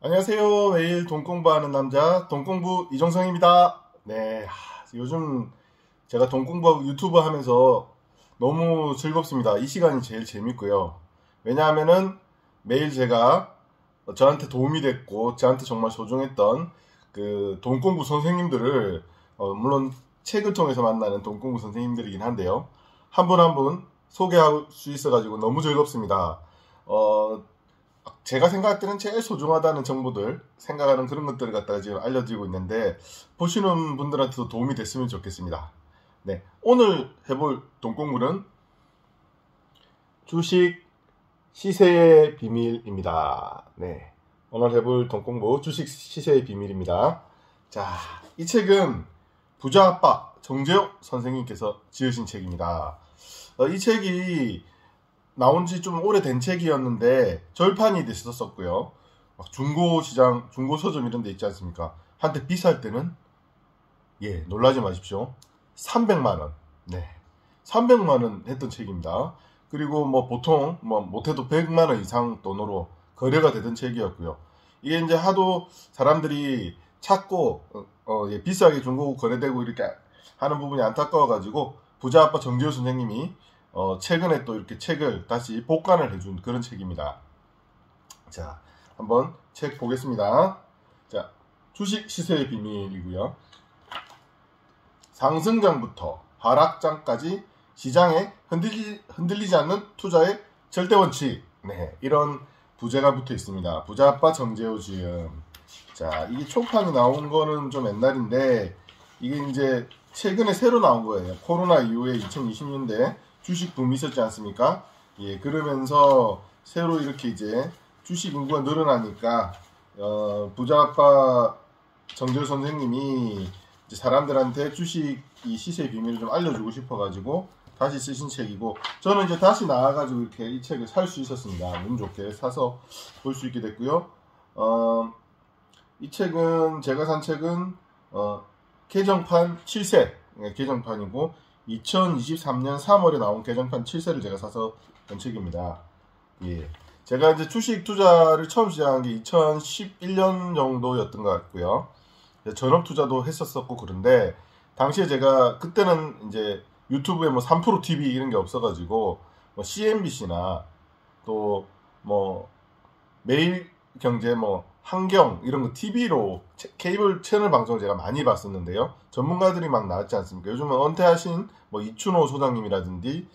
안녕하세요. 매일 돈 공부하는 남자 돈공부 이종성입니다. 네, 요즘 제가 돈 공부하고 유튜브 하면서 너무 즐겁습니다. 이 시간이 제일 재밌고요. 왜냐하면은 매일 제가 저한테 도움이 됐고 저한테 정말 소중했던 그 돈 공부 선생님들을 물론 책을 통해서 만나는 돈 공부 선생님들이긴 한데요. 한 분 한 분 소개할 수 있어가지고 너무 즐겁습니다. 어, 제가 생각할 때는 제일 소중하다는 정보들, 생각하는 그런 것들을 갖다가 지금 알려드리고 있는데, 보시는 분들한테도 도움이 됐으면 좋겠습니다. 네. 오늘 해볼 돈공부는 주식 시세의 비밀입니다. 네. 오늘 해볼 돈공부 주식 시세의 비밀입니다. 자, 이 책은 부자 아빠 정재욱 선생님께서 지으신 책입니다. 이 책이 나온 지 좀 오래된 책이었는데 절판이 됐었고요. 막 중고시장, 중고서점 이런 데 있지 않습니까? 한때 비쌀 때는 놀라지 마십시오. 300만 원. 네. 300만 원 했던 책입니다. 그리고 뭐 보통 못해도 100만 원 이상 돈으로 거래가 되던 책이었고요. 이게 이제 하도 사람들이 찾고 비싸게 중고 거래되고 이렇게 하는 부분이 안타까워가지고 부자 아빠 정지호 선생님이 최근에 또 이렇게 책을 다시 복간을 해준 그런 책입니다. 자, 한번 책 보겠습니다. 자, 주식 시세의 비밀이고요. 상승장부터 하락장까지 시장에 흔들리지 않는 투자의 절대 원칙. 네, 이런 부제가 붙어 있습니다. 부자아빠 정재호 지음. 자, 이게 초판이 나온 거는 좀 옛날인데 이게 이제 최근에 새로 나온 거예요. 코로나 이후에 2020년대 주식 붐이 있었지 않습니까? 그러면서 새로 이렇게 이제 주식 인구가 늘어나니까 부자아빠 정재호 선생님이 이제 사람들한테 주식 이 시세의 비밀을 좀 알려주고 싶어가지고 다시 쓰신 책이고, 저는 이제 다시 나와가지고 이렇게 이 책을 살 수 있었습니다. 운 좋게 사서 볼 수 있게 됐고요. 이 책은 제가 산 책은 개정판 7세 개정판이고 2023년 3월에 나온 개정판 7세를 제가 사서 본 책입니다. 제가 이제 주식 투자를 처음 시작한 게 2011년 정도였던 것 같고요. 전업 투자도 했었었고, 그런데 당시에 제가 그때는 이제 유튜브에 뭐 3프로 TV 이런 게 없어가지고 뭐 CNBC나 또 뭐 매일경제 뭐 한경 이런 거 TV로 케이블 채널 방송을 제가 많이 봤었는데요. 전문가들이 막 나왔지 않습니까? 요즘은 은퇴하신 뭐 이춘호 소장님이라든지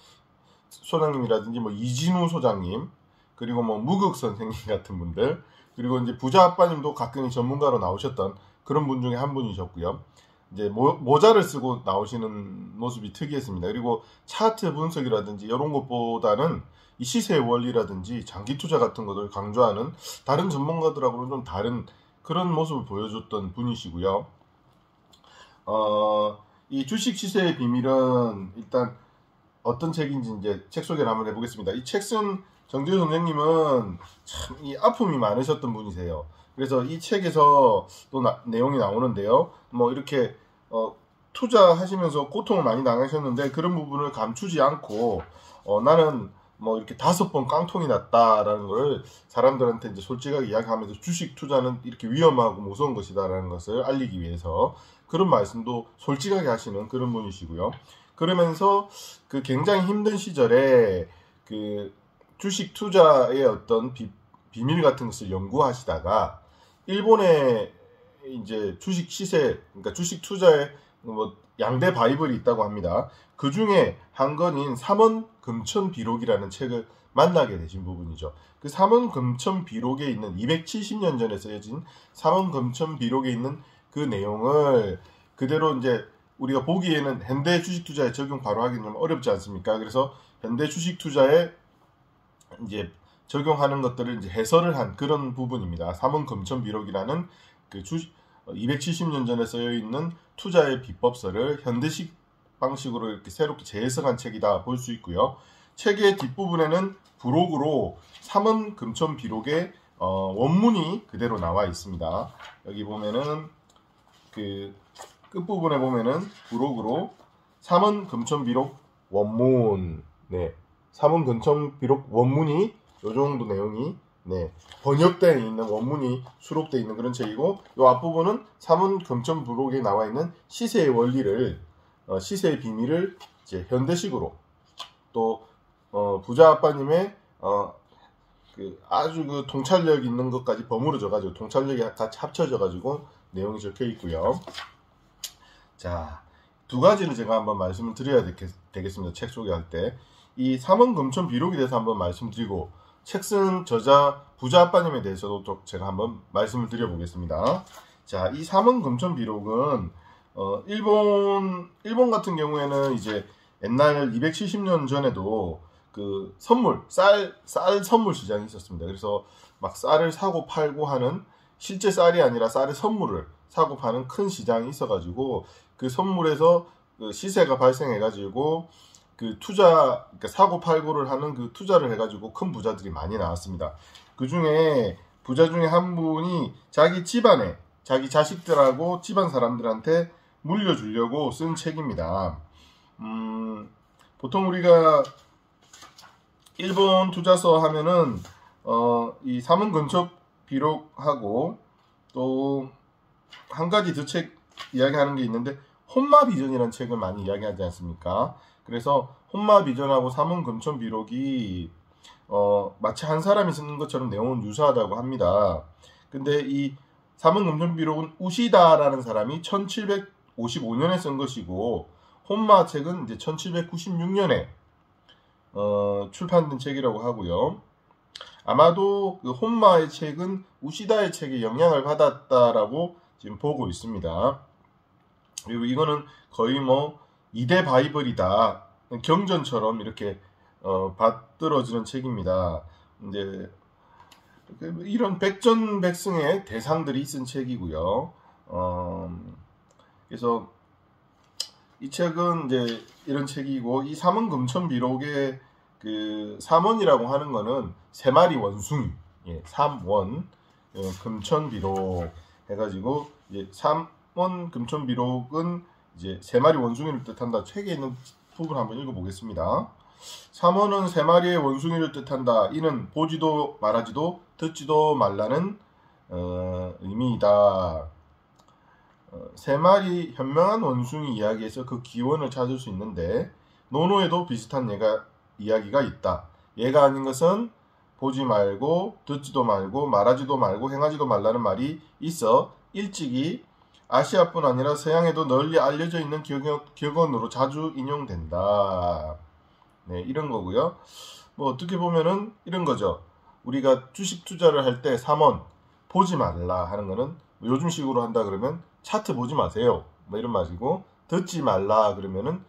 뭐 이진우 소장님, 그리고 뭐 무극 선생님 같은 분들, 그리고 이제 부자 아빠님도 가끔 전문가로 나오셨던 그런 분 중에 한 분이셨고요. 이제 모자를 쓰고 나오시는 모습이 특이했습니다. 그리고 차트 분석이라든지 이런 것보다는 이 시세의 원리라든지 장기 투자 같은 것을 강조하는 다른 전문가들하고는 좀 다른 그런 모습을 보여줬던 분이시고요. 이 주식 시세의 비밀은 일단 어떤 책인지 이제 책 소개를 한번 해보겠습니다. 이 책 쓴 정재우 선생님은 참 이 아픔이 많으셨던 분이세요. 그래서 이 책에서 또 내용이 나오는데요. 뭐 이렇게 투자하시면서 고통을 많이 당하셨는데 그런 부분을 감추지 않고 나는 뭐 이렇게 5번 깡통이 났다라는 걸 사람들한테 이제 솔직하게 이야기하면서 주식 투자는 이렇게 위험하고 무서운 것이다라는 것을 알리기 위해서 그런 말씀도 솔직하게 하시는 그런 분이시고요. 그러면서 그 굉장히 힘든 시절에 그 주식 투자의 어떤 비밀 같은 것을 연구하시다가 일본의 이제 주식 시세, 그러니까 주식 투자의 뭐 양대 바이블이 있다고 합니다. 그 중에 한 권인 삼원 금천비록이라는 책을 만나게 되신 부분이죠. 그 삼원 금천비록에 있는 270년 전에 쓰여진 삼원 금천비록에 있는 그 내용을 그대로 이제 우리가 보기에는 현대 주식 투자에 적용 바로 하기는 좀 어렵지 않습니까? 그래서 현대 주식 투자에 이제 적용하는 것들을 이제 해설을 한 그런 부분입니다. 삼원 금천비록이라는 그 270년 전에 쓰여 있는 투자의 비법서를 현대식 방식으로 이렇게 새롭게 재해석한 책이다 볼 수 있고요. 책의 뒷부분에는 부록으로 삼원 금천비록의 원문이 그대로 나와 있습니다. 여기 보면은 그 끝부분에 보면은 부록으로 삼원 금천비록 원문, 삼원 금천비록 원문이 요 정도 내용이 네, 번역되어 있는 원문이 수록되어 있는 그런 책이고, 이 앞부분은 사문 금천 부록에 나와 있는 시세의 원리를, 시세의 비밀을 이제 현대식으로, 또 부자 아빠님의 아주 그 통찰력 있는 것까지 버무려져가지고, 통찰력이 같이 합쳐져가지고 내용이 적혀 있고요. 자, 두 가지를 제가 한번 말씀을 드려야 되겠습니다. 책 소개할 때. 이 사문 금천 비록에 대해서 한번 말씀드리고, 책 쓴 저자 부자 아빠님에 대해서도 제가 한번 말씀을 드려보겠습니다. 자, 이 사문 금천 비록은 일본 같은 경우에는 이제 옛날 270년 전에도 그 쌀 선물 시장이 있었습니다. 그래서 막 쌀을 사고 팔고 하는, 실제 쌀이 아니라 쌀의 선물을 사고 파는 큰 시장이 있어가지고, 그 선물에서 그 시세가 발생해가지고 그 그러니까 사고 팔고를 하는 그 투자를 해가지고 큰 부자들이 많이 나왔습니다. 그 중에 부자 중에 한 분이 자기 집안에, 자기 자식들하고 집안 사람들한테 물려주려고 쓴 책입니다. 보통 우리가 일본 투자서 하면은 이 사문 근처 비록하고 또 한 가지 더 책 이야기하는 게 있는데, 혼마 비전이라는 책을 많이 이야기하지 않습니까? 그래서 혼마 비전하고 사문 금천 비록이 마치 한 사람이 쓰는 것처럼 내용은 유사하다고 합니다. 근데 이 사문 금천 비록은 우시다라는 사람이 1755년에 쓴 것이고, 혼마 책은 이제 1796년에 출판된 책이라고 하고요. 아마도 그 혼마의 책은 우시다의 책에 영향을 받았다라고 지금 보고 있습니다. 그리고 이거는 거의 뭐 2대 바이블이다, 경전처럼 이렇게 받들어지는 책입니다. 이제 이런 백전백승의 대상들이 쓴 책이고요. 그래서 이 책은 이제 이런 책이고, 이 사문 금천 비록의 그 삼원이라고 하는 거는 세 마리 원숭이, 삼원 금천 비록 해가지고, 이제 삼원 금천 비록은 이제 세 마리 원숭이를 뜻한다. 책에 있는 부분 한번 읽어보겠습니다. 삼원은 세 마리의 원숭이를 뜻한다. 이는 보지도 말하지도 듣지도 말라는 의미이다. 세 마리 현명한 원숭이 이야기에서 그 기원을 찾을 수 있는데, 노노에도 비슷한 이야기가 있다. 얘가 아닌 것은 보지 말고 듣지도 말고 말하지도 말고 행하지도 말라는 말이 있어 일찍이 아시아뿐 아니라 서양에도 널리 알려져 있는 격언으로 자주 인용된다. 네, 이런 거고요. 뭐 어떻게 보면은 이런 거죠. 우리가 주식 투자를 할 때 3원 보지 말라 하는 거는, 요즘식으로 한다 그러면 차트 보지 마세요, 뭐 이런 말이고, 듣지 말라 그러면은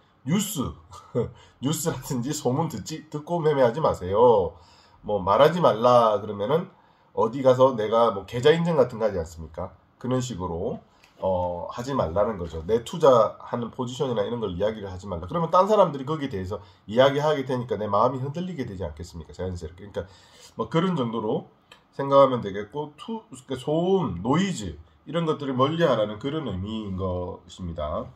뉴스라든지 소문 듣고 매매하지 마세요. 뭐 말하지 말라 그러면은 어디 가서 내가 뭐 계좌 인증 같은 거 하지 않습니까? 그런 식으로 하지 말라는 거죠. 내 투자하는 포지션이나 이런 걸 이야기를 하지 말라. 그러면 딴 사람들이 거기에 대해서 이야기하게 되니까 내 마음이 흔들리게 되지 않겠습니까? 자연스럽게. 그러니까 뭐 그런 정도로 생각하면 되겠고, 그러니까 소음, 노이즈 이런 것들을 멀리하라는 그런 의미인 것입니다.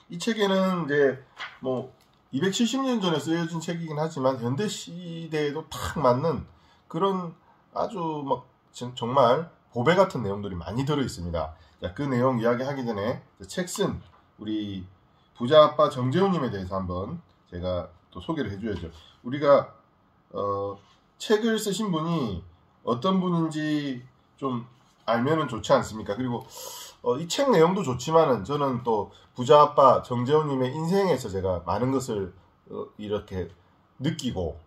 이 책에는 이제 뭐 270년 전에 쓰여진 책이긴 하지만 현대 시대에도 딱 맞는 그런 아주 막 정말 보배 같은 내용들이 많이 들어 있습니다. 자, 그 내용 이야기하기 전에 책 쓴 우리 부자 아빠 정재훈님에 대해서 한번 제가 또 소개를 해줘야죠. 우리가 책을 쓰신 분이 어떤 분인지 좀 알면은 좋지 않습니까? 그리고 이 책 내용도 좋지만은 저는 또 부자 아빠 정재훈님의 인생에서 제가 많은 것을 이렇게 느끼고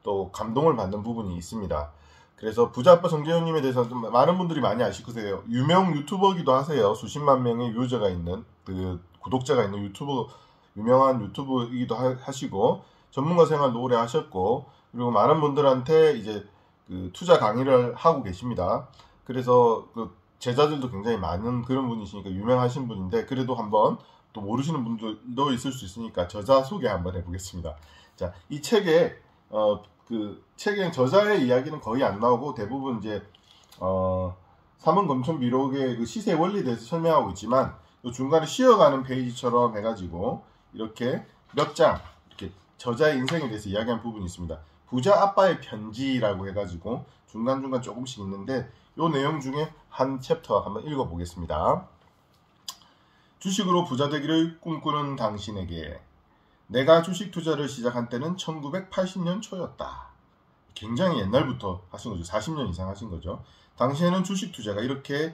또 감동을 받는 부분이 있습니다. 그래서 부자 아빠 정재훈님에 대해서 좀 많은 분들이 많이 아실 거예요. 유명 유튜버기도 하세요. 수십만 명의 유저가 있는, 그 구독자가 있는 유명한 유튜버이기도 하시고, 전문가 생활도 오래 하셨고, 그리고 많은 분들한테 이제 그 투자 강의를 하고 계십니다. 그래서 그 제자들도 굉장히 많은 그런 분이시니까 유명하신 분인데, 그래도 한번 또 모르시는 분들도 있을 수 있으니까 저자 소개 한번 해보겠습니다. 자, 이 책에 그 책의 저자의 이야기는 거의 안 나오고, 대부분 이제 사문 금천 비록의 그 시세 원리에 대해서 설명하고 있지만, 요 중간에 쉬어가는 페이지처럼 해가지고 이렇게 몇 장 이렇게 저자의 인생에 대해서 이야기한 부분이 있습니다. 부자 아빠의 편지라고 해가지고 중간중간 조금씩 있는데 요 내용 중에 한 챕터 한번 읽어보겠습니다. 주식으로 부자 되기를 꿈꾸는 당신에게 내가 주식 투자를 시작한 때는 1980년 초였다. 굉장히 옛날부터 하신 거죠. 40년 이상 하신 거죠. 당시에는 주식 투자가 이렇게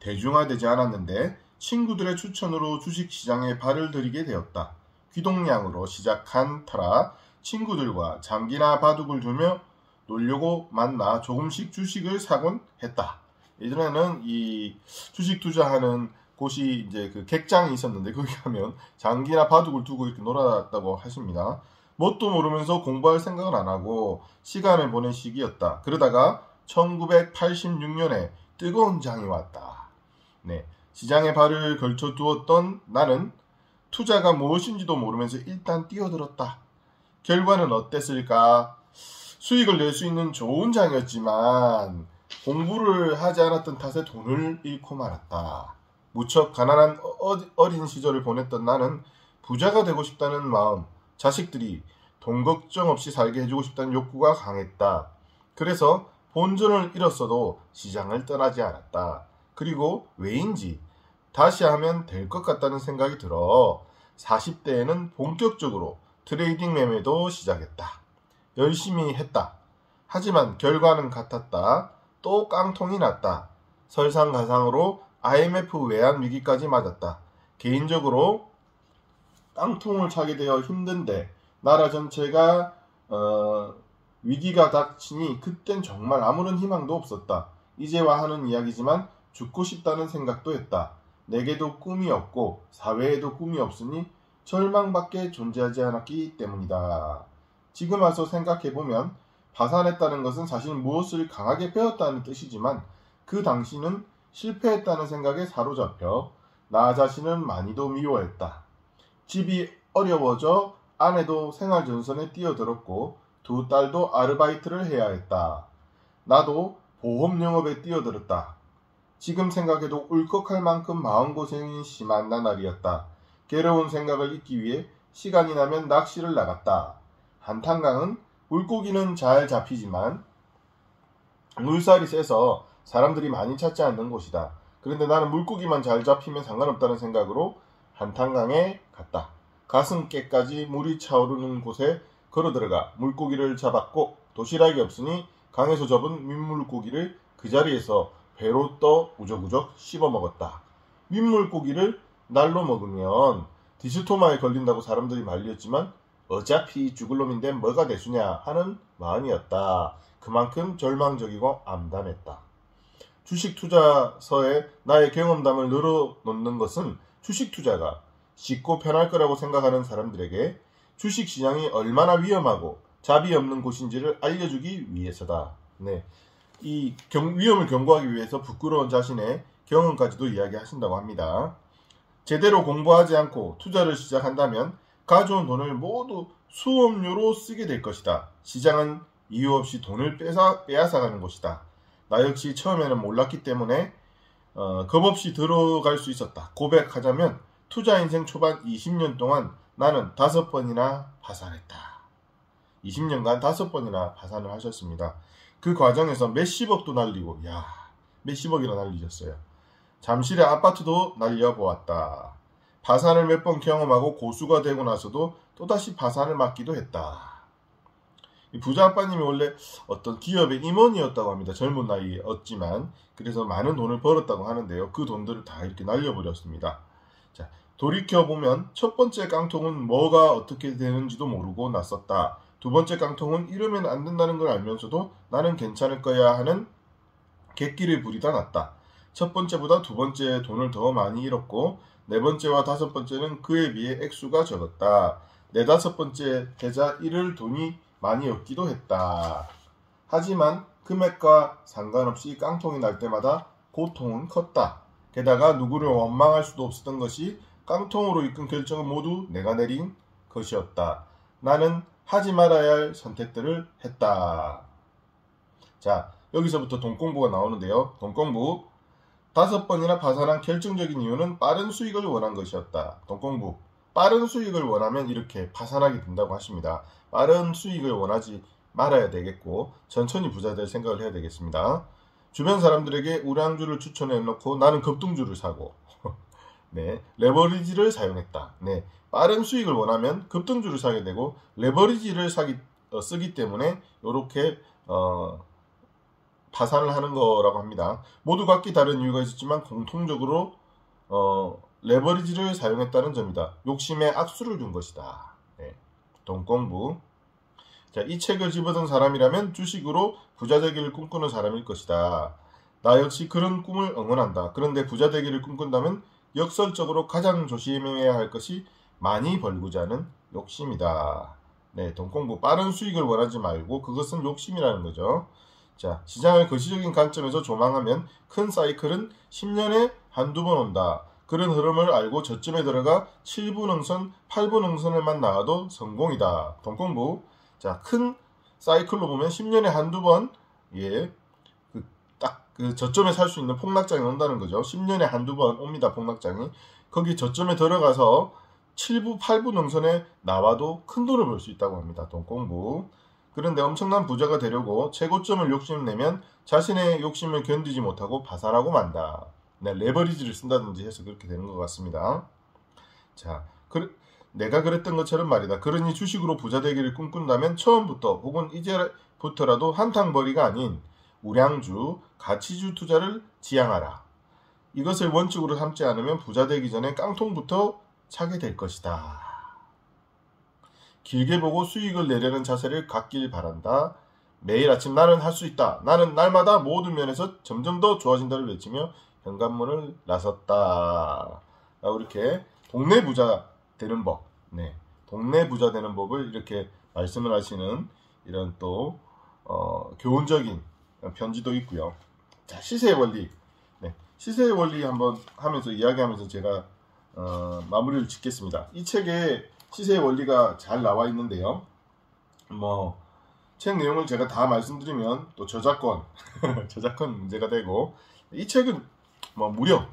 대중화되지 않았는데 친구들의 추천으로 주식시장에 발을 들이게 되었다. 귀동냥으로 시작한 터라 친구들과 장기나 바둑을 두며 놀려고 만나 조금씩 주식을 사곤 했다. 예전에는 이 주식 투자하는 곳이 이제 그 객장이 있었는데 거기 가면 장기나 바둑을 두고 이렇게 놀았다고 하십니다. 뭣도 모르면서 공부할 생각을 안 하고 시간을 보낸 시기였다. 그러다가 1986년에 뜨거운 장이 왔다. 네, 시장에 발을 걸쳐 두었던 나는 투자가 무엇인지도 모르면서 일단 뛰어들었다. 결과는 어땠을까? 수익을 낼 수 있는 좋은 장이었지만 공부를 하지 않았던 탓에 돈을 잃고 말았다. 무척 가난한 어린 시절을 보냈던 나는 부자가 되고 싶다는 마음, 자식들이 돈 걱정 없이 살게 해주고 싶다는 욕구가 강했다. 그래서 본전을 잃었어도 시장을 떠나지 않았다. 그리고 왜인지 다시 하면 될 것 같다는 생각이 들어 40대에는 본격적으로 트레이딩 매매도 시작했다. 열심히 했다. 하지만 결과는 같았다. 또 깡통이 났다. 설상가상으로 IMF 외환 위기까지 맞았다. 개인적으로 깡통을 차게 되어 힘든데 나라 전체가 위기가 닥치니 그땐 정말 아무런 희망도 없었다. 이제와 하는 이야기지만 죽고 싶다는 생각도 했다. 내게도 꿈이 없고 사회에도 꿈이 없으니 절망밖에 존재하지 않았기 때문이다. 지금 와서 생각해보면 파산했다는 것은 사실 무엇을 강하게 배웠다는 뜻이지만 그 당시는 실패했다는 생각에 사로잡혀 나 자신은 많이도 미워했다. 집이 어려워져 아내도 생활전선에 뛰어들었고 두 딸도 아르바이트를 해야 했다. 나도 보험 영업에 뛰어들었다. 지금 생각해도 울컥할 만큼 마음고생이 심한 나날이었다. 괴로운 생각을 잊기 위해 시간이 나면 낚시를 나갔다. 한탄강은 물고기는 잘 잡히지만 물살이 세서 사람들이 많이 찾지 않는 곳이다. 그런데 나는 물고기만 잘 잡히면 상관없다는 생각으로 한탄강에 갔다. 가슴께까지 물이 차오르는 곳에 걸어들어가 물고기를 잡았고 도시락이 없으니 강에서 잡은 민물고기를 그 자리에서 배로 떠 우적우적 씹어먹었다. 민물고기를 날로 먹으면 디스토마에 걸린다고 사람들이 말렸지만 어차피 죽을 놈인데 뭐가 대수냐 하는 마음이었다. 그만큼 절망적이고 암담했다. 주식 투자서에 나의 경험담을 늘어놓는 것은 주식 투자가 쉽고 편할 거라고 생각하는 사람들에게 주식시장이 얼마나 위험하고 자비 없는 곳인지를 알려주기 위해서다. 네, 이 위험을 경고하기 위해서 부끄러운 자신의 경험까지도 이야기하신다고 합니다. 제대로 공부하지 않고 투자를 시작한다면 가져온 돈을 모두 수업료로 쓰게 될 것이다. 시장은 이유 없이 돈을 빼앗아가는 곳이다. 나 역시 처음에는 몰랐기 때문에 겁없이 들어갈 수 있었다. 고백하자면 투자 인생 초반 20년 동안 나는 5번이나 파산했다. 20년간 5번이나 파산을 하셨습니다. 그 과정에서 몇십억도 날리고 몇십억이나 날리셨어요. 잠실의 아파트도 날려보았다. 파산을 몇 번 경험하고 고수가 되고 나서도 또다시 파산을 맞기도 했다. 이 부자 아빠님이 원래 어떤 기업의 임원이었다고 합니다. 젊은 나이였지만 그래서 많은 돈을 벌었다고 하는데요. 그 돈들을 다 이렇게 날려버렸습니다. 자, 돌이켜보면 첫 번째 깡통은 뭐가 어떻게 되는지도 모르고 났었다. 두 번째 깡통은 이러면 안 된다는 걸 알면서도 나는 괜찮을 거야 하는 객기를 부리다 났다. 첫 번째보다 두 번째 돈을 더 많이 잃었고 네 번째와 다섯 번째는 그에 비해 액수가 적었다. 네다섯 번째 되자 잃을 돈이 많이 없기도 했다. 하지만 금액과 상관없이 깡통이 날 때마다 고통은 컸다. 게다가 누구를 원망할 수도 없었던 것이 깡통으로 이끈 결정은 모두 내가 내린 것이었다. 나는 하지 말아야 할 선택들을 했다. 자, 여기서부터 돈 공부가 나오는데요. 돈 공부. 5번이나 파산한 결정적인 이유는 빠른 수익을 원한 것이었다. 돈 공부. 빠른 수익을 원하면 이렇게 파산하게 된다고 하십니다. 빠른 수익을 원하지 말아야 되겠고 천천히 부자 될 생각을 해야 되겠습니다. 주변 사람들에게 우량주를 추천해 놓고 나는 급등주를 사고 네, 레버리지를 사용했다. 네, 빠른 수익을 원하면 급등주를 사게 되고 레버리지를 쓰기 때문에 이렇게 파산을 하는 거라고 합니다. 모두 각기 다른 이유가 있었지만 공통적으로 레버리지를 사용했다는 점이다. 욕심에 악수를 둔 것이다. 네, 돈공부. 자, 이 책을 집어든 사람이라면 주식으로 부자 되기를 꿈꾸는 사람일 것이다. 나 역시 그런 꿈을 응원한다. 그런데 부자 되기를 꿈꾼다면 역설적으로 가장 조심해야 할 것이 많이 벌고자 하는 욕심이다. 네, 돈공부. 빠른 수익을 원하지 말고 그것은 욕심이라는 거죠. 자, 시장을 거시적인 관점에서 조망하면 큰 사이클은 10년에 한두 번 온다. 그런 흐름을 알고 저점에 들어가 7분 응선, 8분 응선에만 나와도 성공이다. 돈공부. 자, 큰 사이클로 보면 10년에 한두 번, 예, 그 저점에 살 수 있는 폭락장이 온다는 거죠. 10년에 한두 번 옵니다, 폭락장이. 거기 저점에 들어가서 7부, 8부 능선에 나와도 큰 돈을 벌 수 있다고 합니다. 돈공부. 그런데 엄청난 부자가 되려고 최고점을 욕심내면 자신의 욕심을 견디지 못하고 파산하고 만다. 네, 레버리지를 쓴다든지 해서 그렇게 되는 것 같습니다. 자, 내가 그랬던 것처럼 말이다. 그러니 주식으로 부자 되기를 꿈꾼다면 처음부터 혹은 이제부터라도 한탕벌이가 아닌 우량주, 가치주 투자를 지향하라. 이것을 원칙으로 삼지 않으면 부자 되기 전에 깡통부터 차게 될 것이다. 길게 보고 수익을 내려는 자세를 갖길 바란다. 매일 아침 나는 할 수 있다. 나는 날마다 모든 면에서 점점 더 좋아진다를 외치며 현관문을 나섰다. 이렇게 동네 부자 되는 법, 네, 동네 부자 되는 법을 이렇게 말씀을 하시는 이런 또 교훈적인 편지도 있고요. 자, 시세의 원리, 네, 시세의 원리 한번 하면서 이야기하면서 제가 마무리를 짓겠습니다. 이 책에 시세의 원리가 잘 나와 있는데요. 책 내용을 제가 다 말씀드리면 또 저작권 문제가 되고, 이 책은 무려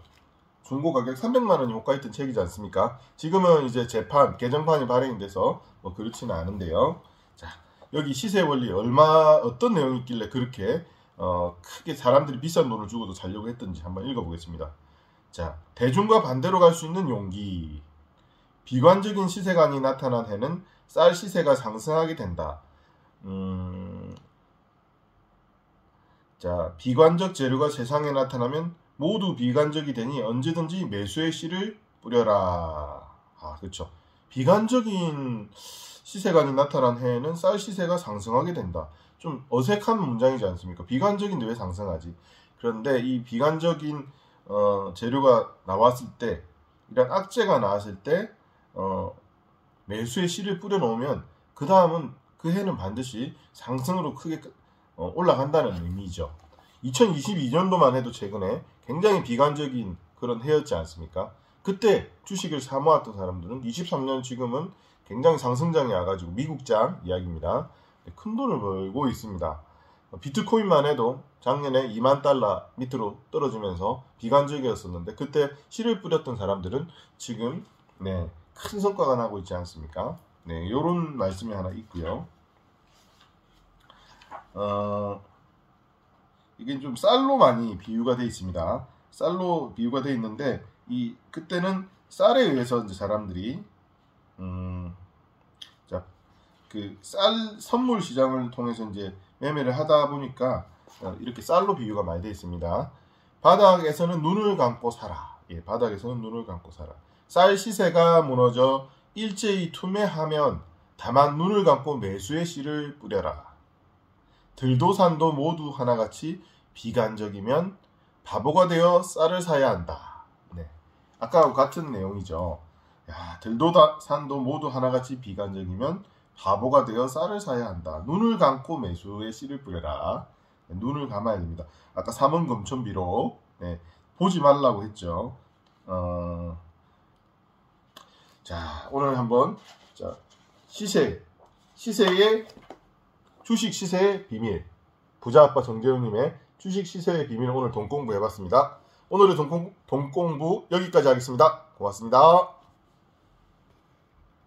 중고 가격 300만 원이 호가있던 책이지 않습니까? 지금은 이제 개정판이 발행이 돼서 그렇지는 않은데요. 자, 여기 시세의 원리 어떤 내용이 있길래 그렇게 크게 사람들이 비싼 돈을 주고도 살려고 했던지 한번 읽어보겠습니다. 자, 대중과 반대로 갈 수 있는 용기. 비관적인 시세관이 나타난 해는 쌀 시세가 상승하게 된다. 자, 비관적 재료가 세상에 나타나면 모두 비관적이 되니 언제든지 매수의 씨를 뿌려라. 그렇죠. 비관적인 시세관이 나타난 해에는 쌀 시세가 상승하게 된다. 좀 어색한 문장이지 않습니까? 비관적인데 왜 상승하지? 그런데 이 비관적인 재료가 나왔을 때, 이런 악재가 나왔을 때 매수의 씨를 뿌려놓으면 그 다음은 그 해는 반드시 상승으로 크게 올라간다는 의미죠. 2022년도만 해도 최근에 굉장히 비관적인 그런 해였지 않습니까? 그때 주식을 사모았던 사람들은 23년 지금은 굉장히 상승장이 와가지고 미국장 이야기입니다. 큰 돈을 벌고 있습니다. 비트코인만 해도 작년에 2만 달러 밑으로 떨어지면서 비관적이었었는데 그때 씨를 뿌렸던 사람들은 지금 큰 성과가 나고 있지 않습니까? 네, 요런 말씀이 하나 있고요. 이게 좀 쌀로 많이 비유가 되어 있습니다. 쌀로 비유가 되어 있는데 그때는 쌀에 의해서 이제 사람들이 그 쌀 선물 시장을 통해서 이제 매매를 하다 보니까 이렇게 쌀로 비유가 많이 되어 있습니다. 바닥에서는 눈을 감고 사라. 예, 바닥에서는 눈을 감고 사라. 쌀 시세가 무너져 일제히 투매하면 다만 눈을 감고 매수의 씨를 뿌려라. 들도 산도 모두 하나같이 비관적이면 바보가 되어 쌀을 사야 한다. 네, 아까와 같은 내용이죠. 들도 산도 모두 하나같이 비관적이면 바보가 되어 쌀을 사야 한다. 눈을 감고 매수의 씨를 뿌려라. 네, 눈을 감아야 됩니다. 아까 삼원금천비로 보지 말라고 했죠. 자, 오늘 한번 주식 시세의 비밀, 부자아빠 정재훈님의 주식 시세의 비밀을 오늘 돈공부 해봤습니다. 오늘의 돈공부 여기까지 하겠습니다. 고맙습니다.